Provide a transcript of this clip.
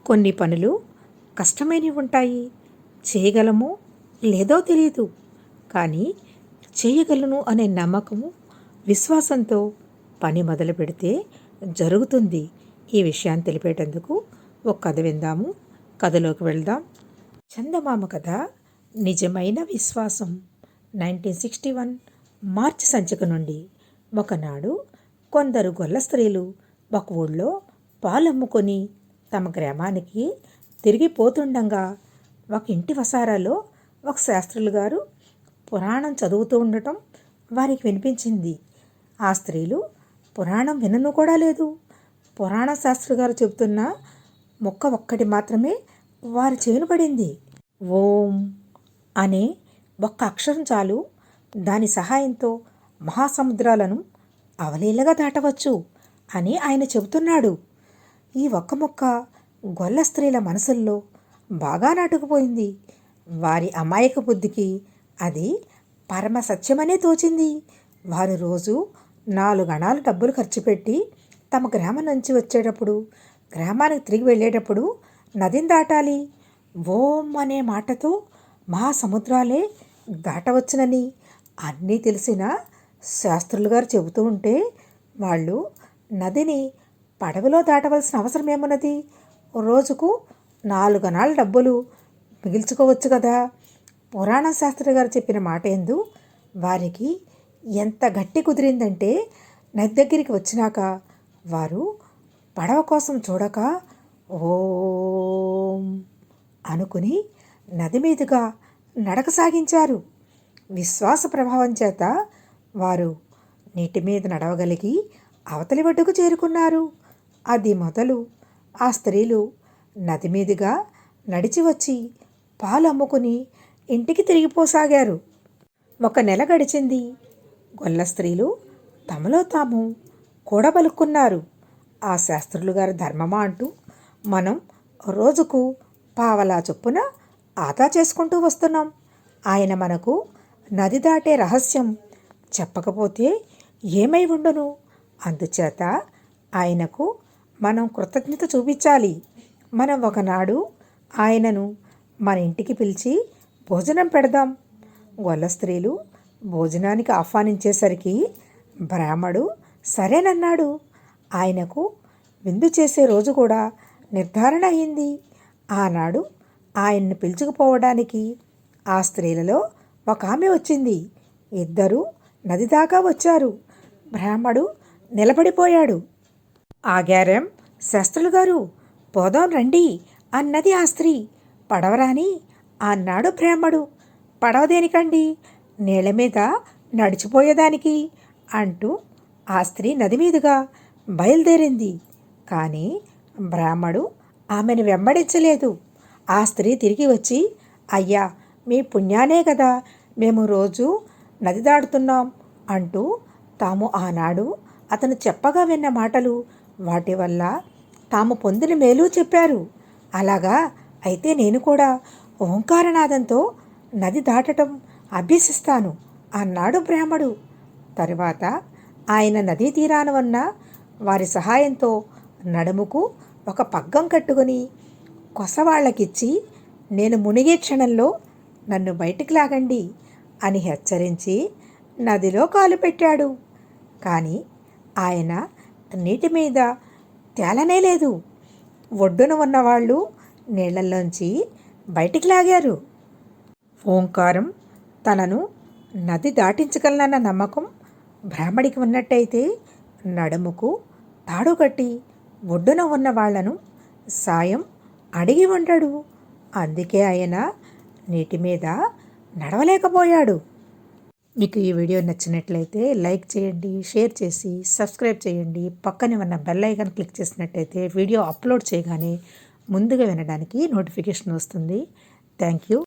కొన్ని పనులు కష్టమైనవి ఉంటాయి. చేయగలమో లేదో తెలియదు, కానీ చేయగలను అనే నమ్మకము, విశ్వాసంతో పని మొదలు పెడితే జరుగుతుంది. ఈ విషయాన్ని తెలిపేటందుకు ఒక కథ విందాము. కథలోకి వెళ్దాం. చందమామ కథ నిజమైన విశ్వాసం. 1961 మార్చి సంచిక నుండి. ఒకనాడు కొందరు గొల్ల స్త్రీలు ఒక ఊళ్ళో పాలమ్ముకొని తమ గ్రామానికి తిరిగిపోతుండగా ఒక ఇంటి వసారాలో ఒక శాస్త్రులు గారు పురాణం చదువుతూ ఉండటం వారికి వినిపించింది. ఆ స్త్రీలు పురాణం వినను కూడా లేదు. పురాణ శాస్త్రి గారు చెబుతున్న మొక్క ఒక్కటి మాత్రమే వారి చెవిన పడింది. ఓం అనే ఒక్క అక్షరం చాలు, దాని సహాయంతో మహాసముద్రాలను అవలీలగా దాటవచ్చు అని ఆయన చెబుతున్నాడు. ఈ ఒక్క మొక్క గొల్ల స్త్రీల మనసుల్లో బాగా నాటుకుపోయింది. వారి అమాయక బుద్ధికి అది పరమ సత్యమనే తోచింది. వారు రోజు 4 అణాలు డబ్బులు ఖర్చు పెట్టి తమ గ్రామం నుంచి వచ్చేటప్పుడు, గ్రామానికి తిరిగి వెళ్ళేటప్పుడు నదిని దాటాలి. ఓం అనే మాటతో మహాసముద్రాలే దాటవచ్చునని అన్నీ తెలిసిన శాస్త్రులు గారు చెబుతూ ఉంటే వాళ్ళు నదిని పడవలో దాటవలసిన అవసరం ఏమున్నది? రోజుకు 4 అణాల డబ్బులు మిగిల్చుకోవచ్చు కదా. పురాణ శాస్త్రి గారు చెప్పిన మాట ఎందు వారికి ఎంత గట్టి కుదిరిందంటే, నది దగ్గరికి వచ్చినాక వారు పడవ కోసం చూడక ఓం అనుకుని నది మీదుగా నడక సాగించారు. విశ్వాస ప్రభావం చేత వారు నీటి మీద నడవగలిగి అవతలి ఒడ్డుకు చేరుకున్నారు. అది మొదలు ఆ స్త్రీలు నది మీదుగా నడిచి వచ్చి పాలు అమ్ముకుని ఇంటికి తిరిగిపోసాగారు. 1 నెల గడిచింది. గొల్ల స్త్రీలు తమలో తాము కూడబలుక్కున్నారు. ఆ శాస్త్రులు గారి ధర్మమా అంటూ మనం రోజుకు పావలా చొప్పున ఆదా చేసుకుంటూ వస్తున్నాం. ఆయన మనకు నది దాటే రహస్యం చెప్పకపోతే ఏమై ఉండును? అందుచేత ఆయనకు మనం కృతజ్ఞత చూపించాలి. మనం ఒకనాడు ఆయనను మన ఇంటికి పిలిచి భోజనం పెడదాం. గొల్ల స్త్రీలు భోజనానికి ఆహ్వానించేసరికి బ్రాహ్మడు సరేనన్నాడు. ఆయనకు విందు చేసే రోజు కూడా నిర్ధారణ అయింది. ఆనాడు ఆయన్ను పిలుచుకుపోవడానికి ఆ స్త్రీలలో ఒక ఆమె వచ్చింది. ఇద్దరూ నది దాకా వచ్చారు. బ్రాహ్మడు నిలబడిపోయాడు. ఆగారం శాస్త్రులు గారు, పోదాం రండి అన్నది ఆ స్త్రీ. పడవరాని అన్నాడు బ్రాహ్మడు. పడవ దేనికండి? నీళ్ల మీద నడిచిపోయేదానికి అంటూ ఆ స్త్రీ నది మీదుగా బయలుదేరింది. కానీ బ్రాహ్మడు ఆమెను వెంబడించలేదు. ఆ స్త్రీ తిరిగి వచ్చి, అయ్యా, మీ పుణ్యానే కదా మేము రోజు నది దాడుతున్నాం అంటూ తాము ఆనాడు అతను చెప్పగా విన్న మాటలు, వాటి వల్ల తాము పొందిన మేలు చెప్పారు. అలాగా అయితే నేను కూడా ఓంకారనాదంతో నది దాటడం అభ్యసిస్తాను అన్నాడు బ్రాహ్మడు. తరువాత ఆయన నదీ తీరాన ఉన్న వారి సహాయంతో నడుముకు ఒక పగ్గం కట్టుకొని కొసవాళ్లకిచ్చి, నేను మునిగే క్షణంలో నన్ను బయటికి లాగండి అని హెచ్చరించి నదిలో కాలు పెట్టాడు. కానీ ఆయన నీటి మీద తేలనే లేదు. ఒడ్డున ఉన్నవాళ్ళు నీళ్లలోంచి బయటికి లాగారు. ఓంకారం తనను నది దాటించగలనన్న నమ్మకం బ్రాహ్మడికి ఉన్నట్టయితే నడుముకు తాడు కట్టి ఒడ్డున ఉన్న వాళ్లను సాయం అడిగి ఉండడు. అందుకే ఆయన నీటి మీద నడవలేకపోయాడు. మీకు ఈ వీడియో నచ్చినట్లయితే లైక్ చేయండి, షేర్ చేసి సబ్స్క్రైబ్ చేయండి. పక్కనే ఉన్న బెల్ ఐకాన్ క్లిక్ చేసినట్టయితే వీడియో అప్లోడ్ చేయగానే ముందుగా వినడానికి నోటిఫికేషన్ వస్తుంది. Thank you.